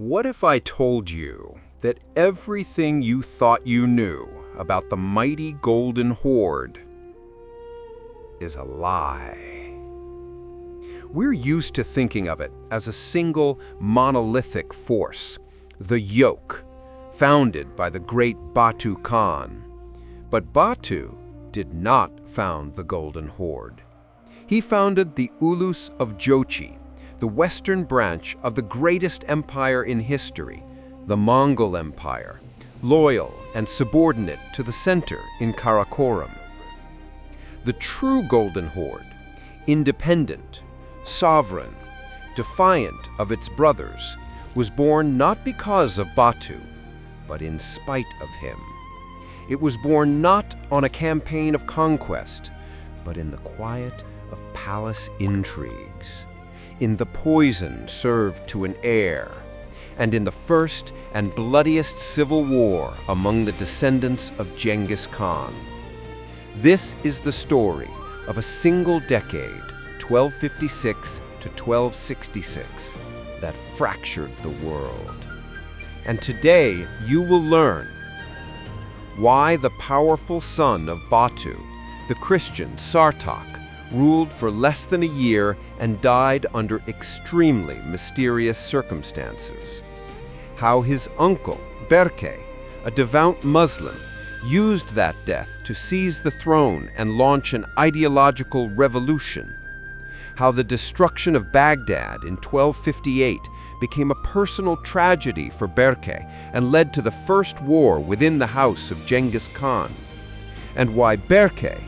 What if I told you that everything you thought you knew about the mighty Golden Horde is a lie? We're used to thinking of it as a single monolithic force, the yoke, founded by the great Batu Khan. But Batu did not found the Golden Horde. He founded the Ulus of Jochi, the western branch of the greatest empire in history, the Mongol Empire, loyal and subordinate to the center in Karakorum. The true Golden Horde, independent, sovereign, defiant of its brothers, was born not because of Batu, but in spite of him. It was born not on a campaign of conquest, but in the quiet of palace intrigues, in the poison served to an heir, and in the first and bloodiest civil war among the descendants of Genghis Khan. This is the story of a single decade, 1256 to 1266, that fractured the world. And today you will learn why the powerful son of Batu, the Christian Sartak, ruled for less than a year and died under extremely mysterious circumstances. How his uncle, Berke, a devout Muslim, used that death to seize the throne and launch an ideological revolution. How the destruction of Baghdad in 1258 became a personal tragedy for Berke and led to the first war within the house of Genghis Khan. And why Berke,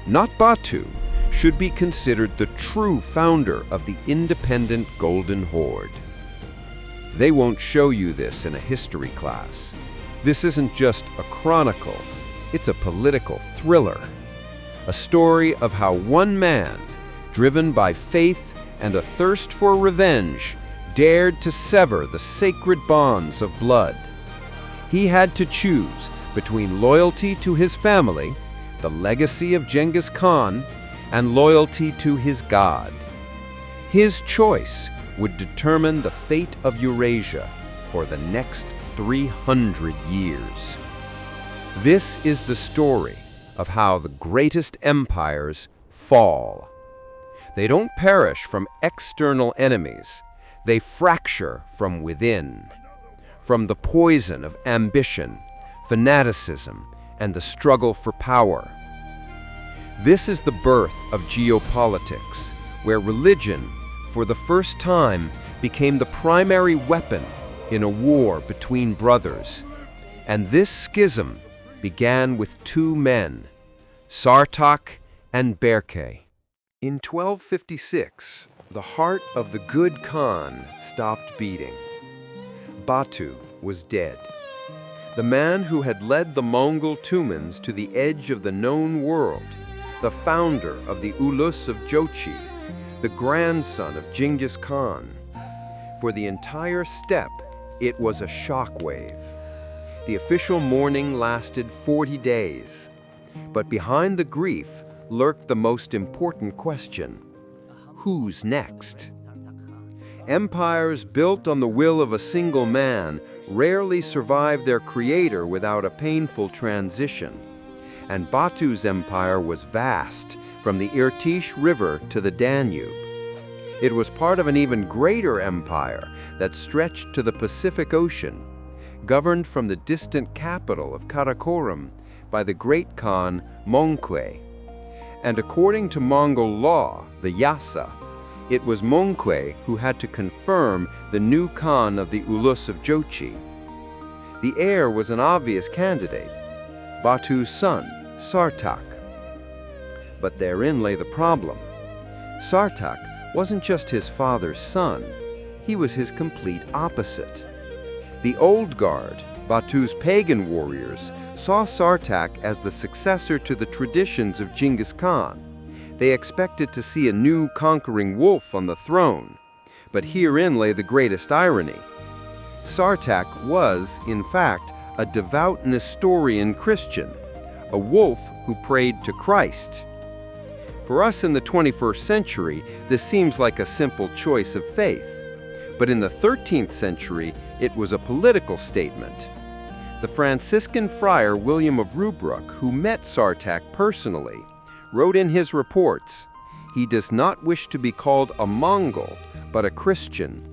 not Batu, should be considered the true founder of the independent Golden Horde. They won't show you this in a history class. This isn't just a chronicle, it's a political thriller. A story of how one man, driven by faith and a thirst for revenge, dared to sever the sacred bonds of blood. He had to choose between loyalty to his family, the legacy of Genghis Khan, and loyalty to his God. His choice would determine the fate of Eurasia for the next 300 years. This is the story of how the greatest empires fall. They don't perish from external enemies. They fracture from within, from the poison of ambition, fanaticism, and the struggle for power. This is the birth of geopolitics, where religion, for the first time, became the primary weapon in a war between brothers. And this schism began with two men, Sartak and Berke. In 1256, the heart of the good Khan stopped beating. Batu was dead. The man who had led the Mongol Tumans to the edge of the known world, the founder of the Ulus of Jochi, the grandson of Genghis Khan. For the entire steppe, it was a shockwave. The official mourning lasted 40 days. But behind the grief lurked the most important question: who's next? Empires built on the will of a single man rarely survive their creator without a painful transition. And Batu's empire was vast, from the Irtysh River to the Danube. It was part of an even greater empire that stretched to the Pacific Ocean, governed from the distant capital of Karakorum by the great Khan Mongol. And according to Mongol law, the Yasa, it was Mongol who had to confirm the new Khan of the Ulus of Jochi. The heir was an obvious candidate, Batu's son, Sartak. But therein lay the problem. Sartak wasn't just his father's son, he was his complete opposite. The old guard, Batu's pagan warriors, saw Sartak as the successor to the traditions of Genghis Khan. They expected to see a new conquering wolf on the throne. But herein lay the greatest irony. Sartak was, in fact, a devout Nestorian Christian, a wolf who prayed to Christ. For us in the 21st century, this seems like a simple choice of faith. But in the 13th century, it was a political statement. The Franciscan friar William of Rubruck, who met Sartak personally, wrote in his reports, "He does not wish to be called a Mongol, but a Christian."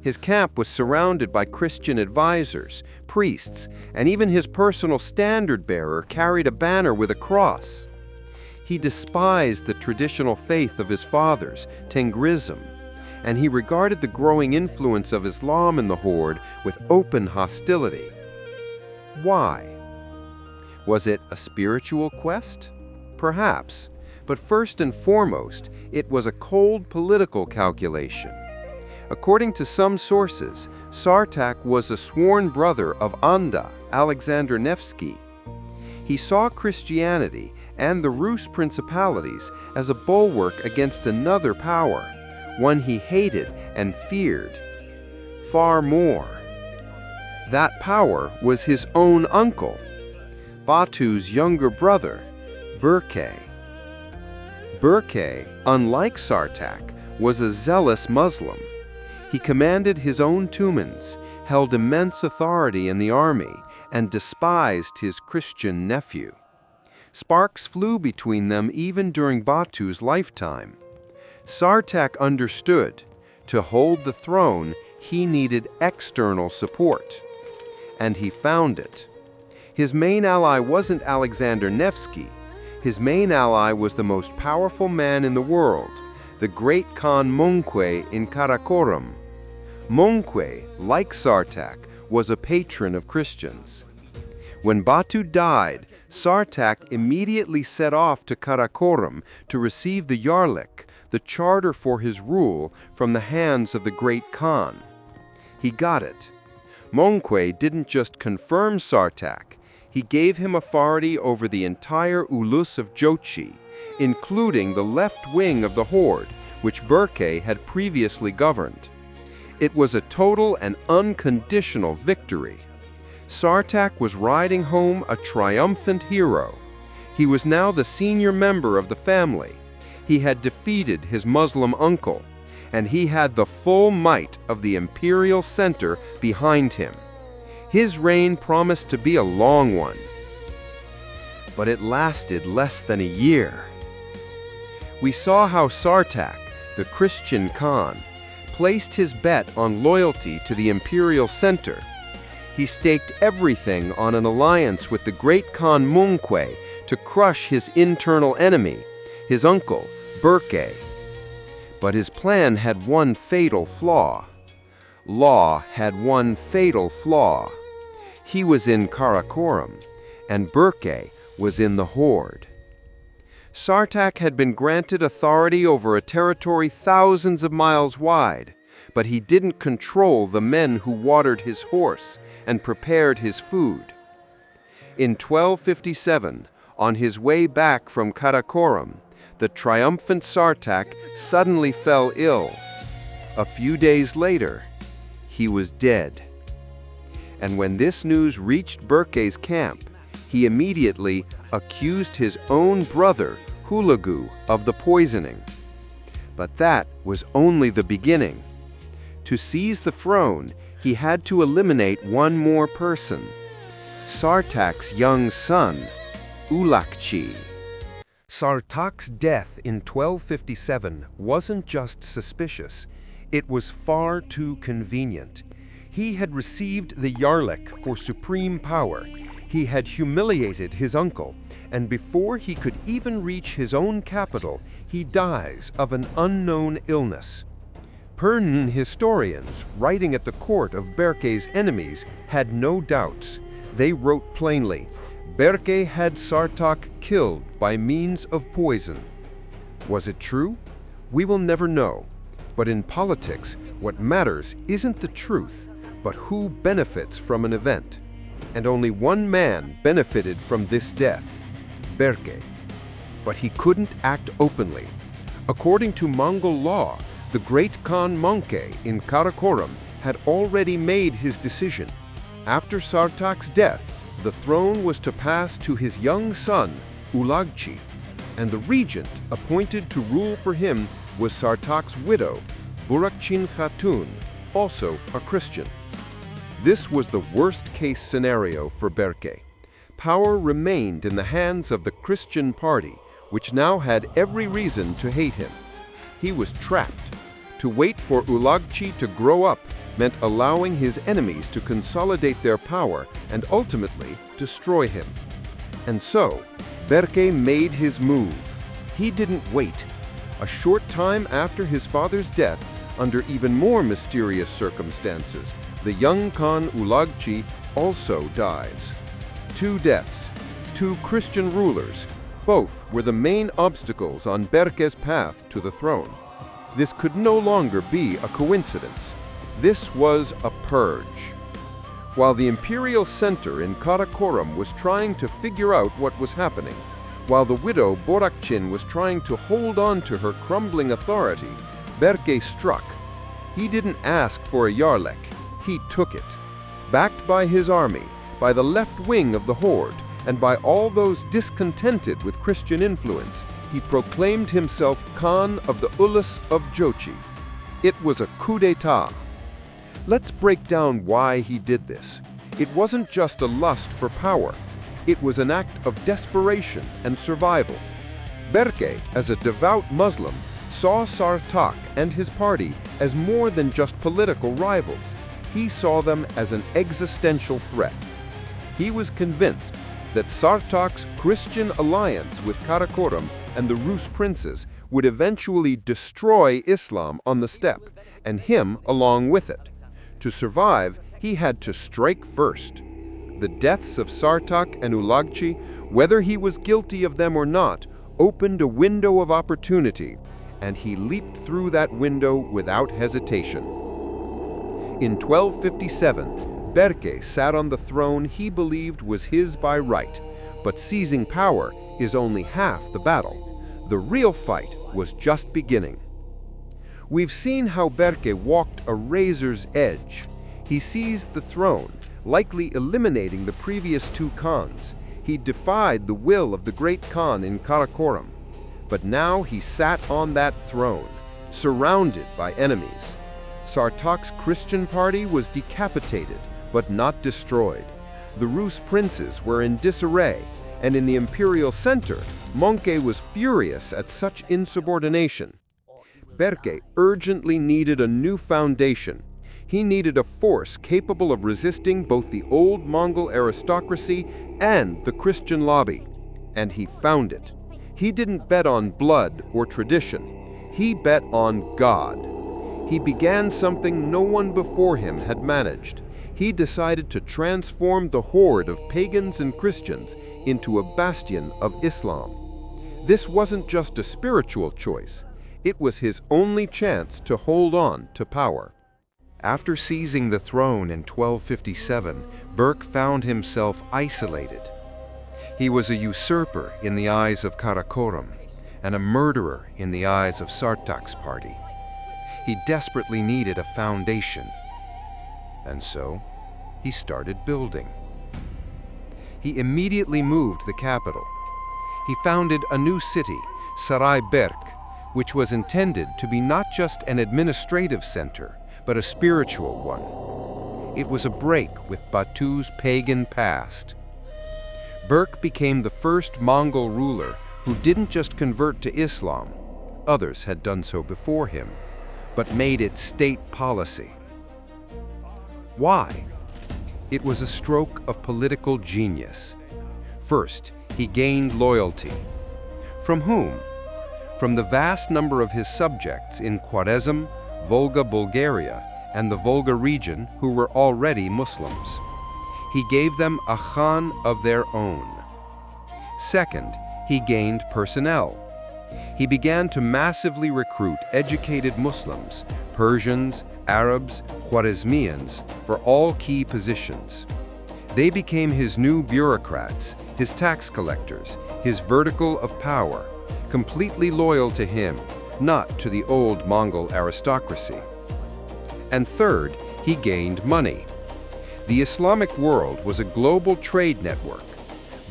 His camp was surrounded by Christian advisors, priests, and even his personal standard-bearer carried a banner with a cross. He despised the traditional faith of his fathers, Tengrism, and he regarded the growing influence of Islam in the horde with open hostility. Why? Was it a spiritual quest? Perhaps, but first and foremost, it was a cold political calculation. According to some sources, Sartak was a sworn brother of Anda, Alexander Nevsky. He saw Christianity and the Rus principalities as a bulwark against another power, one he hated and feared. Far more. That power was his own uncle, Batu's younger brother, Berke. Berke, unlike Sartak, was a zealous Muslim. He commanded his own tumans, held immense authority in the army, and despised his Christian nephew. Sparks flew between them even during Batu's lifetime. Sartak understood, to hold the throne, he needed external support. And he found it. His main ally wasn't Alexander Nevsky. His main ally was the most powerful man in the world, the great Khan Mongol in Karakorum. Mongol, like Sartak, was a patron of Christians. When Batu died, Sartak immediately set off to Karakorum to receive the Yarlik, the charter for his rule, from the hands of the great Khan. He got it. Mongol didn't just confirm Sartak, he gave him authority over the entire Ulus of Jochi, including the left wing of the horde, which Berke had previously governed. It was a total and unconditional victory. Sartak was riding home a triumphant hero. He was now the senior member of the family. He had defeated his Muslim uncle, and he had the full might of the imperial center behind him. His reign promised to be a long one. But it lasted less than a year. We saw how Sartak, the Christian Khan, placed his bet on loyalty to the imperial center. He staked everything on an alliance with the great Khan Mongol to crush his internal enemy, his uncle, Berke. But his plan had one fatal flaw. Law had one fatal flaw. He was in Karakorum, and Berke was in the horde. Sartak had been granted authority over a territory thousands of miles wide, but he didn't control the men who watered his horse and prepared his food. In 1257, on his way back from Karakorum, the triumphant Sartak suddenly fell ill. A few days later, he was dead. And when this news reached Berke's camp, he immediately accused his own brother, Hulagu, of the poisoning. But that was only the beginning. To seize the throne, he had to eliminate one more person, Sartak's young son, Ulakchi. Sartak's death in 1257 wasn't just suspicious, it was far too convenient. He had received the Yarlik for supreme power. He had humiliated his uncle, and before he could even reach his own capital, he dies of an unknown illness. Persian historians, writing at the court of Berke's enemies, had no doubts. They wrote plainly, Berke had Sartak killed by means of poison. Was it true? We will never know. But in politics, what matters isn't the truth, but who benefits from an event. And only one man benefited from this death, Berke. But he couldn't act openly. According to Mongol law, the great Khan Mongol in Karakorum had already made his decision. After Sartak's death, the throne was to pass to his young son, Ulagchi, and the regent appointed to rule for him was Sartak's widow, Burakchin Khatun, also a Christian. This was the worst-case scenario for Berke. Power remained in the hands of the Christian party, which now had every reason to hate him. He was trapped. To wait for Hulagu to grow up meant allowing his enemies to consolidate their power and ultimately destroy him. And so, Berke made his move. He didn't wait. A short time after his father's death, under even more mysterious circumstances, the young Khan Hulagu also dies. 2 deaths, 2 Christian rulers, both were the main obstacles on Berke's path to the throne. This could no longer be a coincidence. This was a purge. While the imperial center in Karakorum was trying to figure out what was happening, while the widow Borakchin was trying to hold on to her crumbling authority, Berke struck. He didn't ask for a Yarlek, he took it. Backed by his army, by the left wing of the Horde, and by all those discontented with Christian influence, he proclaimed himself Khan of the Ulus of Jochi. It was a coup d'etat. Let's break down why he did this. It wasn't just a lust for power. It was an act of desperation and survival. Berke, as a devout Muslim, saw SARTAQ and his party as more than just political rivals. He saw them as an existential threat. He was convinced that SARTAQ's Christian alliance with Karakorum and the Rus princes would eventually destroy Islam on the steppe, and him along with it. To survive, he had to strike first. The deaths of Sartak and Hulagu, whether he was guilty of them or not, opened a window of opportunity, and he leaped through that window without hesitation. In 1257, Berke sat on the throne he believed was his by right, but seizing power is only half the battle. The real fight was just beginning. We've seen how Berke walked a razor's edge. He seized the throne, likely eliminating the previous 2 Khans. He defied the will of the great Khan in Karakorum. But now he sat on that throne, surrounded by enemies. SARTAQ's Christian party was decapitated, but not destroyed. The Rus princes were in disarray, and in the imperial center, Mongol was furious at such insubordination. Berke urgently needed a new foundation. He needed a force capable of resisting both the old Mongol aristocracy and the Christian lobby. And he found it. He didn't bet on blood or tradition. He bet on God. He began something no one before him had managed. He decided to transform the horde of pagans and Christians into a bastion of Islam. This wasn't just a spiritual choice. It was his only chance to hold on to power. After seizing the throne in 1257, Berke found himself isolated. He was a usurper in the eyes of Karakorum and a murderer in the eyes of SARTAQ's party. He desperately needed a foundation, and so he started building. He immediately moved the capital. He founded a new city, Sarai Berke, which was intended to be not just an administrative center, but a spiritual one. It was a break with Batu's pagan past. Berke became the first Mongol ruler who didn't just convert to Islam, others had done so before him, but made it state policy. Why? It was a stroke of political genius. First, he gained loyalty. From whom? From the vast number of his subjects in Khwarezm, Volga Bulgaria, and the Volga region who were already Muslims. He gave them a Khan of their own. Second, he gained personnel. He began to massively recruit educated Muslims, Persians, Arabs, Khwarezmians, for all key positions. They became his new bureaucrats, his tax collectors, his vertical of power, completely loyal to him, not to the old Mongol aristocracy. And third, he gained money. The Islamic world was a global trade network.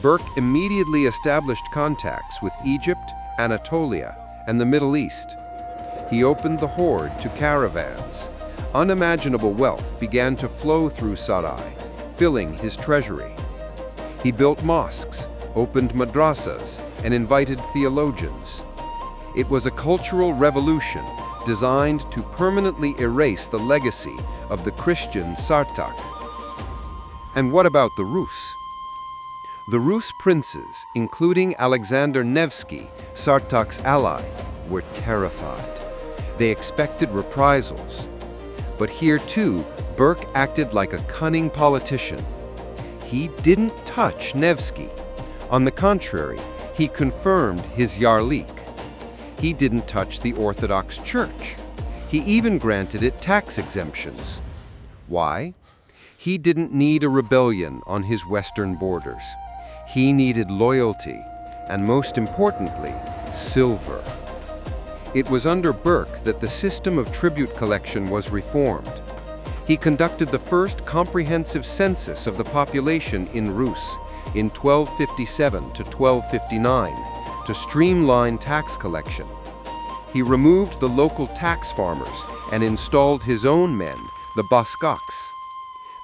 Berke immediately established contacts with Egypt, Anatolia, and the Middle East. He opened the Horde to caravans. Unimaginable wealth began to flow through Sarai, filling his treasury. He built mosques, opened madrasas, and invited theologians. It was a cultural revolution designed to permanently erase the legacy of the Christian Sartak. And what about the Rus? The Rus princes, including Alexander Nevsky, Sartak's ally, were terrified. They expected reprisals. But here too, Berke acted like a cunning politician. He didn't touch Nevsky. On the contrary, he confirmed his Yarlik. He didn't touch the Orthodox Church. He even granted it tax exemptions. Why? He didn't need a rebellion on his western borders. He needed loyalty, and most importantly, silver. It was under Berke that the system of tribute collection was reformed. He conducted the first comprehensive census of the population in Rus in 1257 to 1259 to streamline tax collection. He removed the local tax farmers and installed his own men, the Baskaks.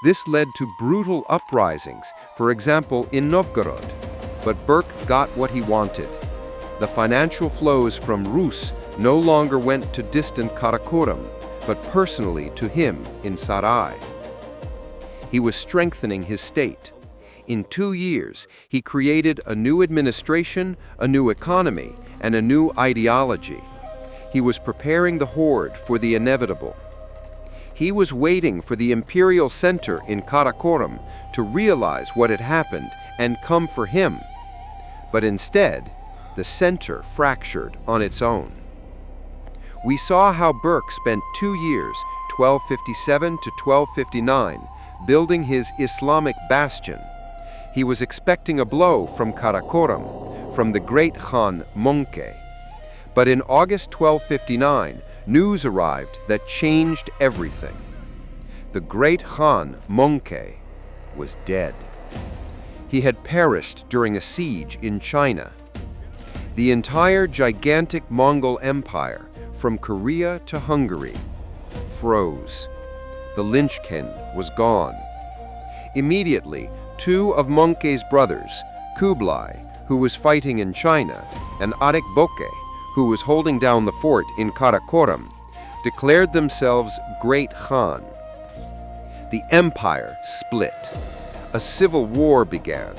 This led to brutal uprisings, for example in Novgorod. But Berke got what he wanted. The financial flows from Rus no longer went to distant Karakorum, but personally to him in Sarai. He was strengthening his state. In 2 years, he created a new administration, a new economy, and a new ideology. He was preparing the horde for the inevitable. He was waiting for the imperial center in Karakorum to realize what had happened and come for him. But instead, the center fractured on its own. We saw how Berke spent 2 years, 1257 to 1259, building his Islamic bastion. He was expecting a blow from Karakorum, from the great Khan Mongol. But in August 1259, news arrived that changed everything. The great Khan Mongol was dead. He had perished during a siege in China. The entire gigantic Mongol Empire, from Korea to Hungary, froze. The linchpin was gone. Immediately, 2 of Mongol's brothers, Kublai, who was fighting in China, and Ariq Böke, who was holding down the fort in Karakorum, declared themselves Great Khan. The empire split. A civil war began.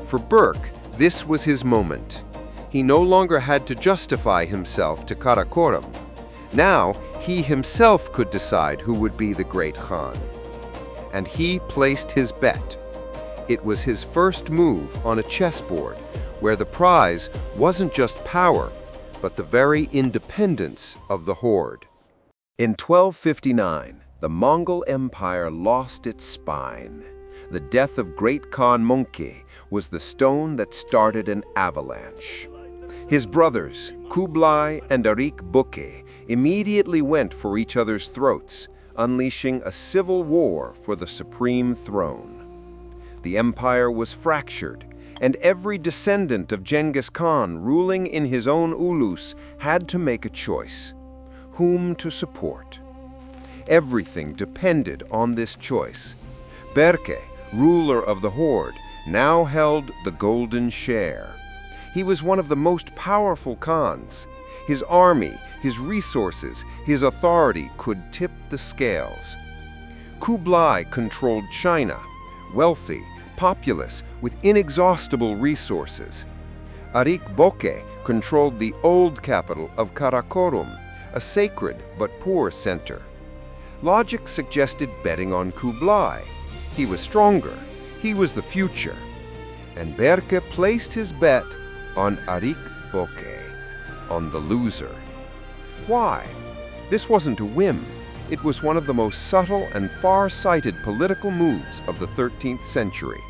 For Berke, this was his moment. He no longer had to justify himself to Karakorum. Now, he himself could decide who would be the Great Khan. And he placed his bet. It was his first move on a chessboard, where the prize wasn't just power, but the very independence of the horde. In 1259, the Mongol Empire lost its spine. The death of Great Khan Mongol was the stone that started an avalanche. His brothers, Kublai and Ariq Böke, immediately went for each other's throats, unleashing a civil war for the supreme throne. The empire was fractured, and every descendant of Genghis Khan ruling in his own ulus had to make a choice: whom to support. Everything depended on this choice. Berke, ruler of the horde, now held the golden share. He was one of the most powerful Khans. His army, his resources, his authority could tip the scales. Kublai controlled China, wealthy, populous, with inexhaustible resources. Ariq Böke controlled the old capital of Karakorum, a sacred but poor center. Logic suggested betting on Kublai. He was stronger. He was the future. And Berke placed his bet on Ariq Böke, on the loser. Why? This wasn't a whim. It was one of the most subtle and far-sighted political moves of the 13th century.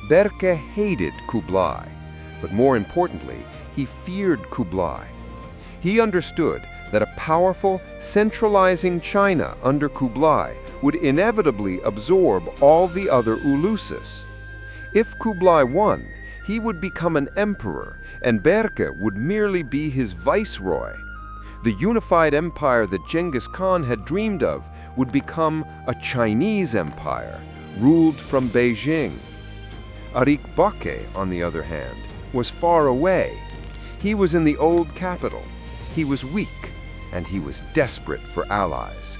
Berke hated Kublai, but more importantly, he feared Kublai. He understood that a powerful, centralizing China under Kublai would inevitably absorb all the other uluses. If Kublai won, he would become an emperor, and Berke would merely be his viceroy. The unified empire that Genghis Khan had dreamed of would become a Chinese empire, ruled from Beijing. Ariq Böke, on the other hand, was far away. He was in the old capital. He was weak, and he was desperate for allies.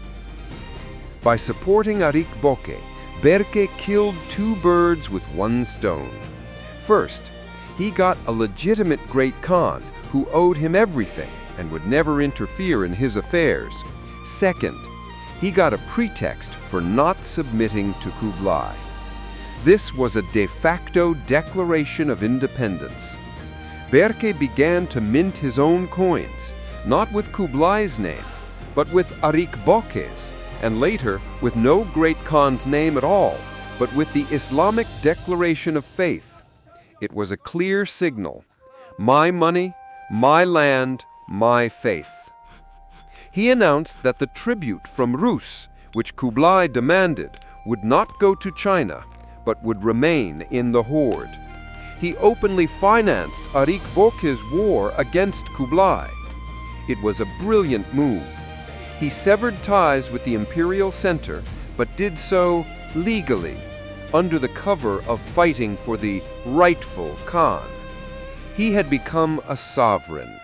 By supporting Ariq Böke, Berke killed two birds with one stone. First, he got a legitimate great Khan who owed him everything and would never interfere in his affairs. Second, he got a pretext for not submitting to Kublai. This was a de facto declaration of independence. Berke began to mint his own coins, not with Kublai's name, but with Ariq Böke's, and later with no great Khan's name at all, but with the Islamic declaration of faith. It was a clear signal: my money, my land, my faith. He announced that the tribute from Rus, which Kublai demanded, would not go to China, but would remain in the Horde. He openly financed Ariq Böke's war against Kublai. It was a brilliant move. He severed ties with the imperial center, but did so legally, under the cover of fighting for the rightful Khan. He had become a sovereign.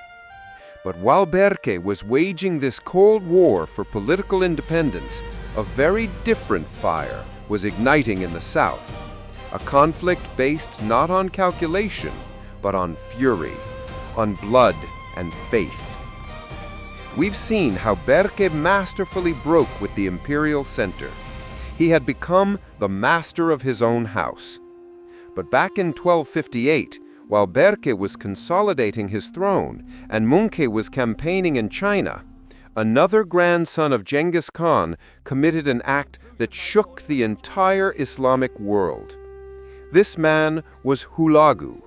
But while Berke was waging this cold war for political independence, a very different fire was igniting in the south, a conflict based not on calculation, but on fury, on blood and faith. We've seen how Berke masterfully broke with the imperial center. He had become the master of his own house. But back in 1258, while Berke was consolidating his throne and Mongol was campaigning in China, another grandson of Genghis Khan committed an act that shook the entire Islamic world. This man was Hulagu,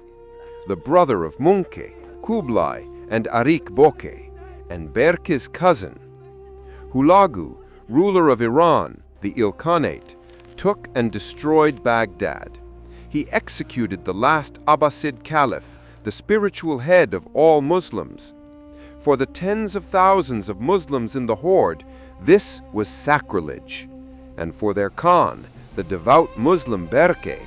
the brother of Mongol, Kublai, and Ariq Böke, and Berke's cousin. Hulagu, ruler of Iran, the Ilkhanate, took and destroyed Baghdad. He executed the last Abbasid caliph, the spiritual head of all Muslims. For the tens of thousands of Muslims in the Horde, this was sacrilege. And for their Khan, the devout Muslim Berke,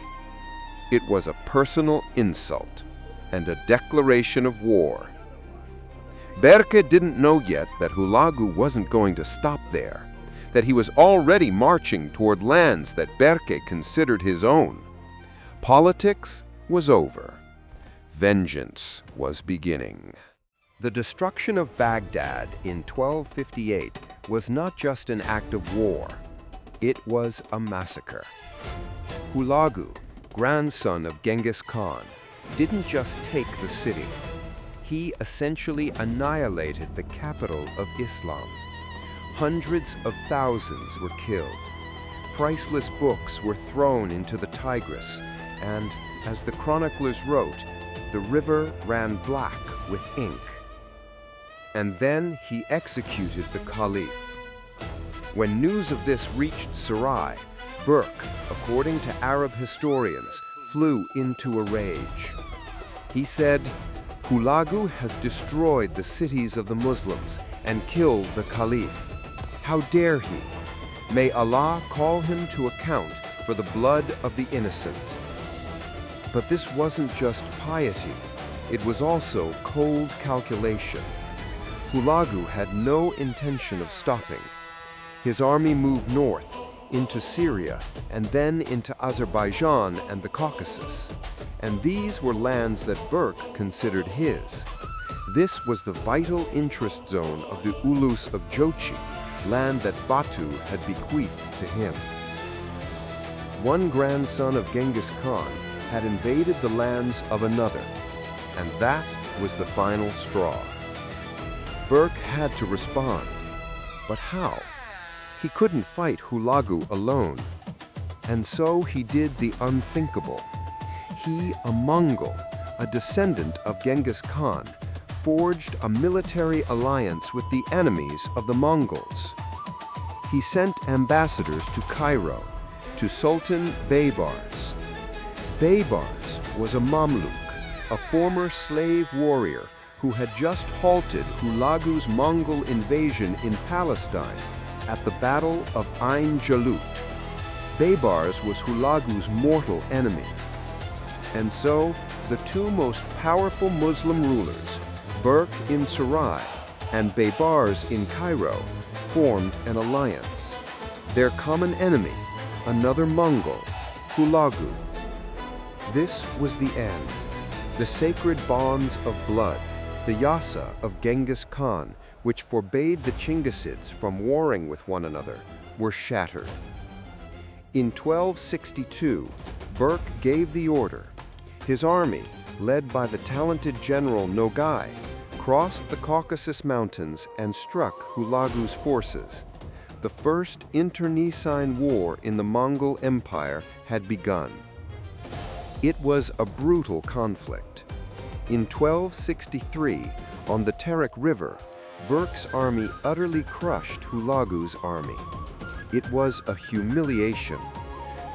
it was a personal insult and a declaration of war. Berke didn't know yet that Hulagu wasn't going to stop there, that he was already marching toward lands that Berke considered his own. Politics was over. Vengeance was beginning. The destruction of Baghdad in 1258 was not just an act of war. It was a massacre. Hulagu, grandson of Genghis Khan, didn't just take the city. He essentially annihilated the capital of Islam. Hundreds of thousands were killed. Priceless books were thrown into the Tigris, and, as the chroniclers wrote, the river ran black with ink. And then he executed the caliph. When news of this reached Sarai, Berke, according to Arab historians, flew into a rage. He said, "Hulagu has destroyed the cities of the Muslims and killed the caliph. How dare he? May Allah call him to account for the blood of the innocent." But this wasn't just piety. It was also cold calculation. Hulagu had no intention of stopping. His army moved north, into Syria, and then into Azerbaijan and the Caucasus. And these were lands that Berke considered his. This was the vital interest zone of the Ulus of Jochi, land that Batu had bequeathed to him. One grandson of Genghis Khan had invaded the lands of another, and that was the final straw. Berke had to respond. But how? He couldn't fight Hulagu alone. And so he did the unthinkable. He, a Mongol, a descendant of Genghis Khan, forged a military alliance with the enemies of the Mongols. He sent ambassadors to Cairo, to Sultan Baibars. Baibars was a Mamluk, a former slave warrior who had just halted Hulagu's Mongol invasion in Palestine at the Battle of Ain Jalut. Baibars was Hulagu's mortal enemy. And so, the two most powerful Muslim rulers, Berke in Sarai and Baibars in Cairo, formed an alliance. Their common enemy, another Mongol, Hulagu. This was the end. The sacred bonds of blood, the yasa of Genghis Khan, which forbade the Chinggisids from warring with one another, were shattered. In 1262, Berke gave the order. His army, led by the talented general Nogai, crossed the Caucasus Mountains and struck Hulagu's forces. The first internecine war in the Mongol Empire had begun. It was a brutal conflict. In 1263, on the Ariq River, Berke's army utterly crushed Hulagu's army. It was a humiliation.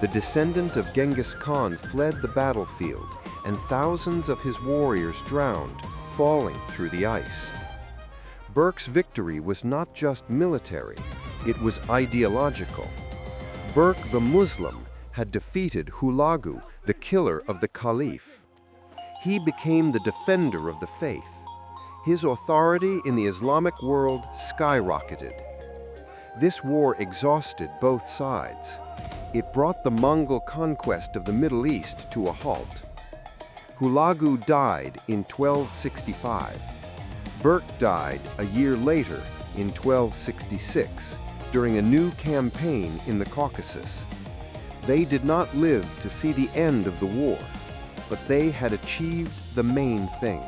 The descendant of Genghis Khan fled the battlefield, and thousands of his warriors drowned, falling through the ice. Berke's victory was not just military, it was ideological. Berke the Muslim had defeated Hulagu, the killer of the Caliph. He became the defender of the faith. His authority in the Islamic world skyrocketed. This war exhausted both sides. It brought the Mongol conquest of the Middle East to a halt. Hulagu died in 1265. Berke died a year later in 1266 during a new campaign in the Caucasus. They did not live to see the end of the war, but they had achieved the main thing.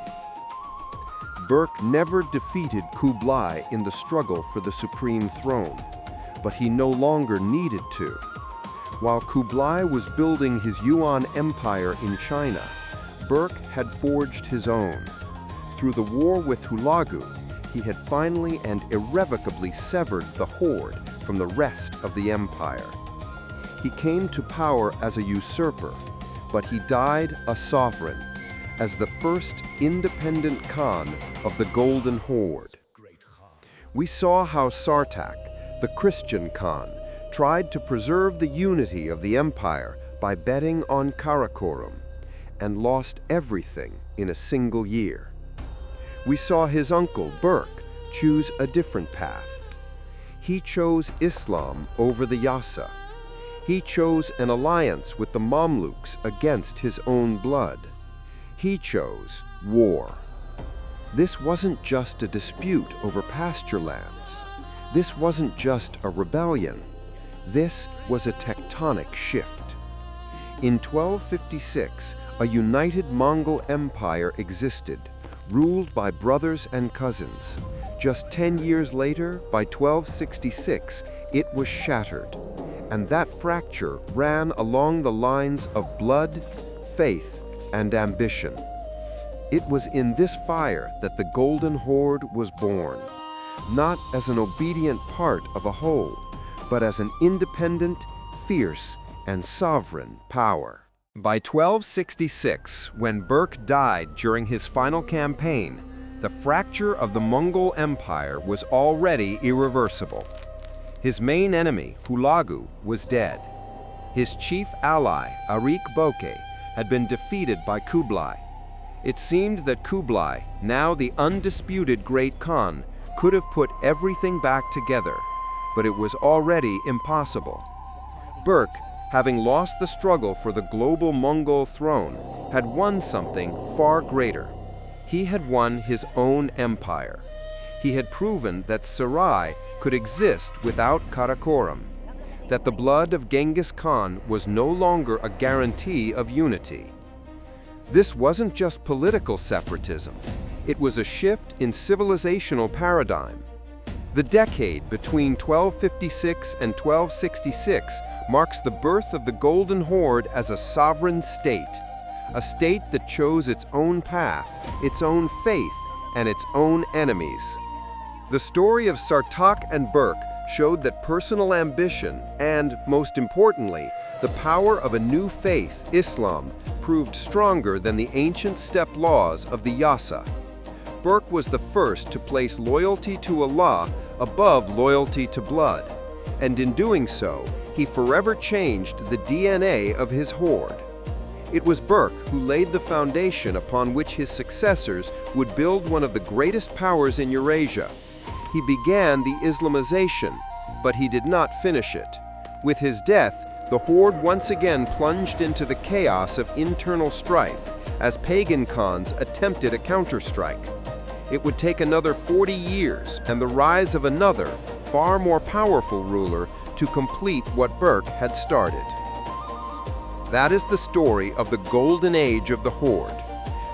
Berke never defeated Kublai in the struggle for the supreme throne, but he no longer needed to. While Kublai was building his Yuan Empire in China, Berke had forged his own. Through the war with Hulagu, he had finally and irrevocably severed the horde from the rest of the empire. He came to power as a usurper, but he died a sovereign, as the first independent Khan of the Golden Horde. We saw how Sartak, the Christian Khan, tried to preserve the unity of the empire by betting on Karakorum, and lost everything in a single year. We saw his uncle, Berke, choose a different path. He chose Islam over the Yasa. He chose an alliance with the Mamluks against his own blood. He chose war. This wasn't just a dispute over pasture lands. This wasn't just a rebellion. This was a tectonic shift. In 1256, a united Mongol Empire existed, ruled by brothers and cousins. Just 10 years later, by 1266, it was shattered. And that fracture ran along the lines of blood, faith, and ambition. It was in this fire that the Golden Horde was born, not as an obedient part of a whole, but as an independent, fierce, and sovereign power. By 1266, when Berke died during his final campaign, the fracture of the Mongol Empire was already irreversible. His main enemy, Hulagu, was dead. His chief ally, Ariq Böke, had been defeated by Kublai. It seemed that Kublai, now the undisputed Great Khan, could have put everything back together, but it was already impossible. Berke, having lost the struggle for the global Mongol throne, had won something far greater. He had won his own empire. He had proven that Sarai could exist without Karakorum, that the blood of Genghis Khan was no longer a guarantee of unity. This wasn't just political separatism. It was a shift in civilizational paradigm. The decade between 1256 and 1266 marks the birth of the Golden Horde as a sovereign state, a state that chose its own path, its own faith, and its own enemies. The story of Sartak and Berke showed that personal ambition and, most importantly, the power of a new faith, Islam, proved stronger than the ancient steppe laws of the Yasa. Berke was the first to place loyalty to Allah above loyalty to blood, and in doing so, he forever changed the DNA of his horde. It was Berke who laid the foundation upon which his successors would build one of the greatest powers in Eurasia. He began the Islamization, but he did not finish it. With his death, the horde once again plunged into the chaos of internal strife as pagan khans attempted a counterstrike. It would take another 40 years and the rise of another, far more powerful ruler to complete what Berke had started. That is the story of the Golden Age of the Horde,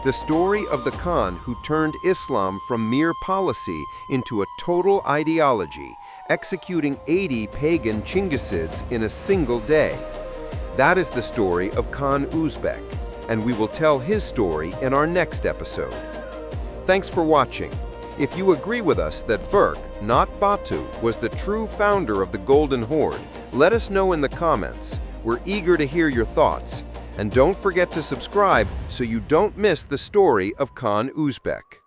the story of the Khan who turned Islam from mere policy into a total ideology, executing 80 pagan Chinggisids in a single day. That is the story of Khan Uzbek, and we will tell his story in our next episode. Thanks for watching. If you agree with us that Berke, not Batu, was the true founder of the Golden Horde, let us know in the comments. We're eager to hear your thoughts. And don't forget to subscribe so you don't miss the story of Khan Uzbek.